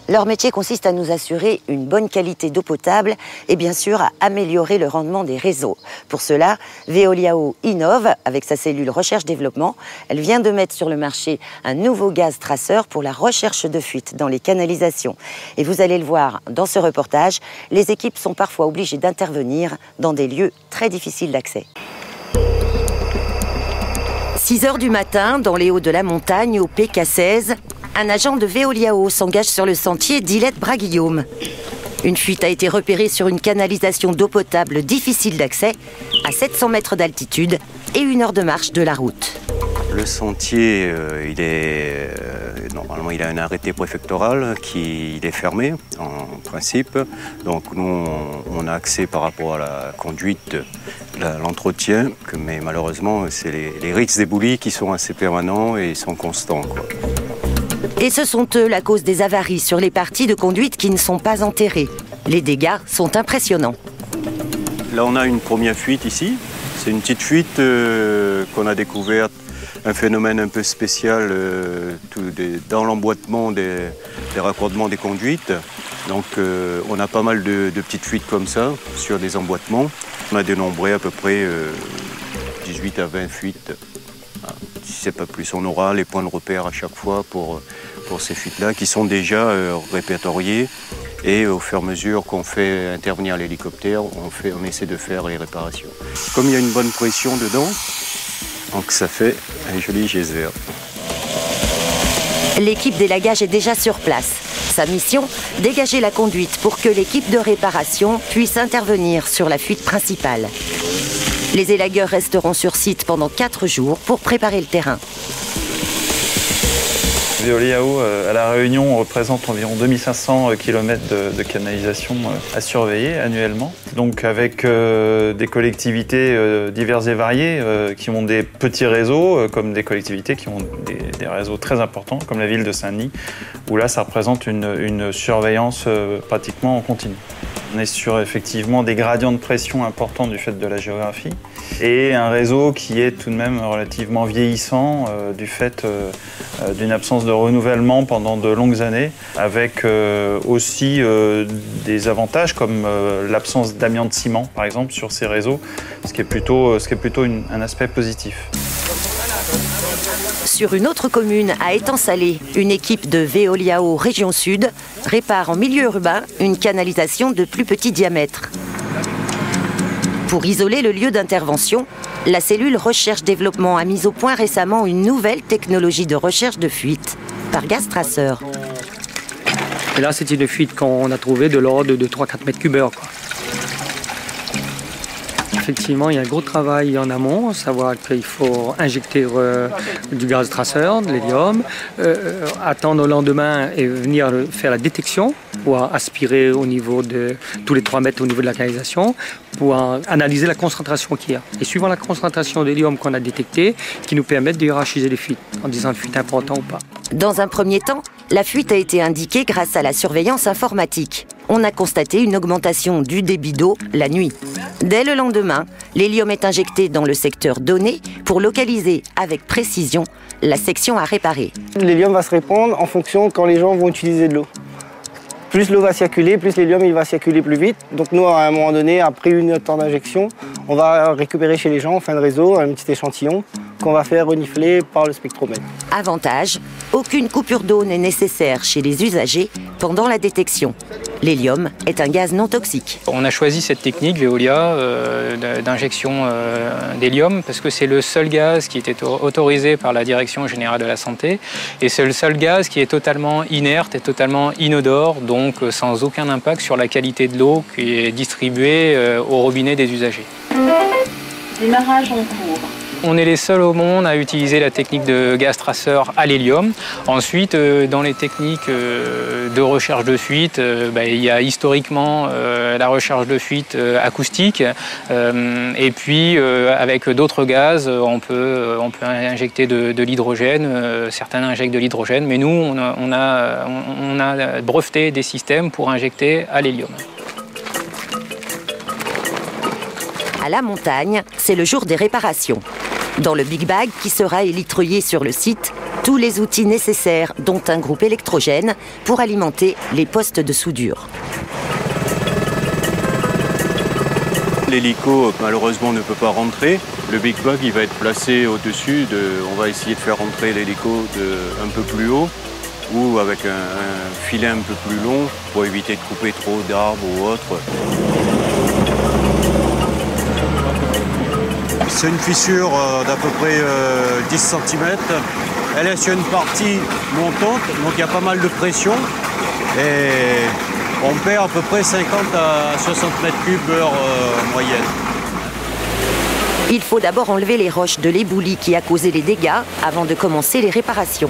Leur métier consiste à nous assurer une bonne qualité d'eau potable et bien sûr à améliorer le rendement des réseaux. Pour cela, Veolia Eau innove avec sa cellule recherche-développement. Elle vient de mettre sur le marché un nouveau gaz traceur pour la recherche de fuites dans les canalisations. Et vous allez le voir dans ce reportage, les équipes sont parfois obligées d'intervenir dans des lieux très difficiles d'accès. 6 h du matin, dans les hauts de la montagne, au PK16, un agent de Veolia Eau s'engage sur le sentier d'Illette-Braguillaume. Une fuite a été repérée sur une canalisation d'eau potable difficile d'accès, à 700 mètres d'altitude et 1 heure de marche de la route. Le sentier, normalement, il a un arrêté préfectoral il est fermé, en principe. Donc nous, on a accès par rapport à la conduite, l'entretien, mais malheureusement, c'est les risques d'éboulis qui sont assez permanents et sont constants, quoi. Et ce sont eux la cause des avaries sur les parties de conduite qui ne sont pas enterrées. Les dégâts sont impressionnants. Là, on a une première fuite ici. C'est une petite fuite qu'on a découverte, un phénomène un peu spécial dans l'emboîtement des raccordements des conduites. Donc, on a pas mal de petites fuites comme ça sur des emboîtements. On a dénombré à peu près 18 à 20 fuites. Si c'est pas plus, on aura les points de repère à chaque fois pour ces fuites-là qui sont déjà répertoriées. Et au fur et à mesure qu'on fait intervenir l'hélicoptère, on essaie de faire les réparations. Comme il y a une bonne pression dedans, donc ça fait un joli geyser. L'équipe d'élagage est déjà sur place. Sa mission, dégager la conduite pour que l'équipe de réparation puisse intervenir sur la fuite principale. Les élagueurs resteront sur site pendant 4 jours pour préparer le terrain. Veolia Eau à La Réunion représente environ 2500 km de canalisation à surveiller annuellement. Donc avec des collectivités diverses et variées qui ont des petits réseaux, comme des collectivités qui ont des réseaux très importants, comme la ville de Saint-Denis, où là ça représente une surveillance pratiquement en continu. On est sur effectivement des gradients de pression importants du fait de la géographie et un réseau qui est tout de même relativement vieillissant du fait d'une absence de renouvellement pendant de longues années, avec aussi des avantages comme l'absence d'amiante-ciment par exemple sur ces réseaux, ce qui est plutôt un aspect positif. Sur une autre commune, à Étang-Salé, une équipe de Veolia Eau Région Sud répare en milieu urbain une canalisation de plus petit diamètre. Pour isoler le lieu d'intervention, la cellule recherche-développement a mis au point récemment une nouvelle technologie de recherche de fuite par gaz traceur. Et là, c'est une fuite qu'on a trouvée de l'ordre de 3-4 mètres cubes heure. Effectivement, il y a un gros travail en amont, à savoir qu'il faut injecter du gaz traceur, de l'hélium, attendre le lendemain et venir faire la détection pour aspirer au niveau de tous les 3 mètres au niveau de la canalisation, pour analyser la concentration qu'il y a. Et suivant la concentration d'hélium qu'on a détectée, qui nous permet de hiérarchiser les fuites, en disant une fuite importante ou pas. Dans un premier temps, la fuite a été indiquée grâce à la surveillance informatique. On a constaté une augmentation du débit d'eau la nuit. Dès le lendemain, l'hélium est injecté dans le secteur donné pour localiser avec précision la section à réparer. L'hélium va se répandre en fonction quand les gens vont utiliser de l'eau. Plus l'eau va circuler, plus l'hélium va circuler plus vite. Donc nous, à un moment donné, après 1 heure de temps d'injection, on va récupérer chez les gens en fin de réseau un petit échantillon qu'on va faire renifler par le spectromètre. Avantage, aucune coupure d'eau n'est nécessaire chez les usagers pendant la détection. L'hélium est un gaz non toxique. On a choisi cette technique Veolia d'injection d'hélium parce que c'est le seul gaz qui était autorisé par la Direction générale de la santé et c'est le seul gaz qui est totalement inerte et totalement inodore, donc sans aucun impact sur la qualité de l'eau qui est distribuée au robinet des usagers. Démarrage en cours. On est les seuls au monde à utiliser la technique de gaz traceur à l'hélium. Ensuite, dans les techniques de recherche de fuite, il y a historiquement la recherche de fuite acoustique. Et puis, avec d'autres gaz, on peut injecter de l'hydrogène. Certains injectent de l'hydrogène, mais nous, on a breveté des systèmes pour injecter à l'hélium. À la montagne, c'est le jour des réparations. Dans le Big Bag qui sera élitreuillé sur le site, tous les outils nécessaires, dont un groupe électrogène, pour alimenter les postes de soudure. L'hélico, malheureusement, ne peut pas rentrer. Le Big Bug, il va être placé au-dessus. On va essayer de faire rentrer l'hélico un peu plus haut ou avec un filet un peu plus long pour éviter de couper trop d'arbres ou autre. C'est une fissure d'à peu près 10 cm. Elle est sur une partie montante, donc il y a pas mal de pression. Et on perd à peu près 50 à 60 mètres cubes heure en moyenne. Il faut d'abord enlever les roches de l'éboulis qui a causé les dégâts avant de commencer les réparations.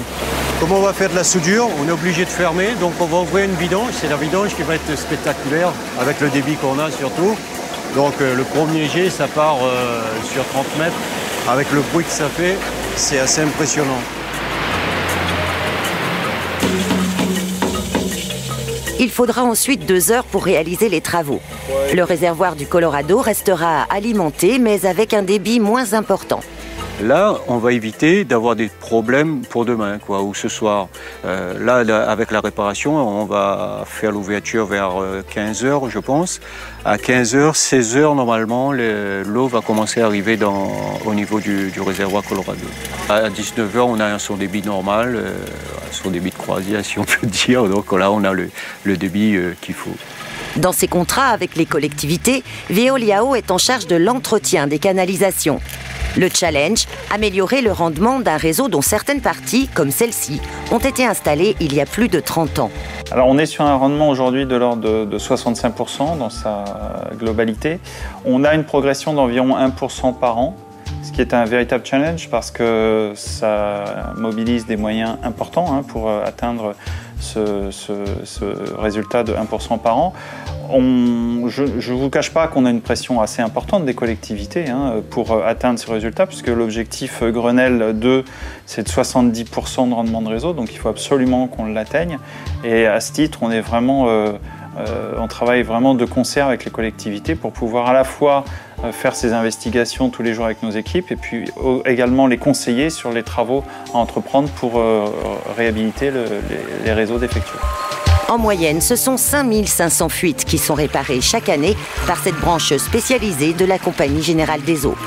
Comme on va faire de la soudure, on est obligé de fermer, donc on va ouvrir une vidange. C'est la vidange qui va être spectaculaire, avec le débit qu'on a surtout. Donc le premier jet, ça part sur 30 mètres. Avec le bruit que ça fait, c'est assez impressionnant. Il faudra ensuite 2 heures pour réaliser les travaux. Le réservoir du Colorado restera alimenté, mais avec un débit moins important. Là, on va éviter d'avoir des problèmes pour demain, ou ce soir. Là, avec la réparation, on va faire l'ouverture vers 15 h, je pense. À 15 h, 16 h, normalement, l'eau va commencer à arriver au niveau du réservoir Colorado. À 19 h, on a son débit normal, son débit de croisière, si on peut dire. Donc là, on a le débit qu'il faut. Dans ses contrats avec les collectivités, Veoliao est en charge de l'entretien des canalisations. Le challenge, améliorer le rendement d'un réseau dont certaines parties, comme celle-ci, ont été installées il y a plus de 30 ans. Alors on est sur un rendement aujourd'hui de l'ordre de 65% dans sa globalité. On a une progression d'environ 1% par an, ce qui est un véritable challenge parce que ça mobilise des moyens importants pour atteindre ce résultat de 1% par an. Je ne vous cache pas qu'on a une pression assez importante des collectivités pour atteindre ce résultat, puisque l'objectif Grenelle 2, c'est de 70% de rendement de réseau, donc il faut absolument qu'on l'atteigne. Et à ce titre, on travaille vraiment de concert avec les collectivités pour pouvoir à la fois faire ces investigations tous les jours avec nos équipes et puis également les conseiller sur les travaux à entreprendre pour réhabiliter les réseaux défectueux. En moyenne, ce sont 5500 fuites qui sont réparées chaque année par cette branche spécialisée de la Compagnie Générale des Eaux.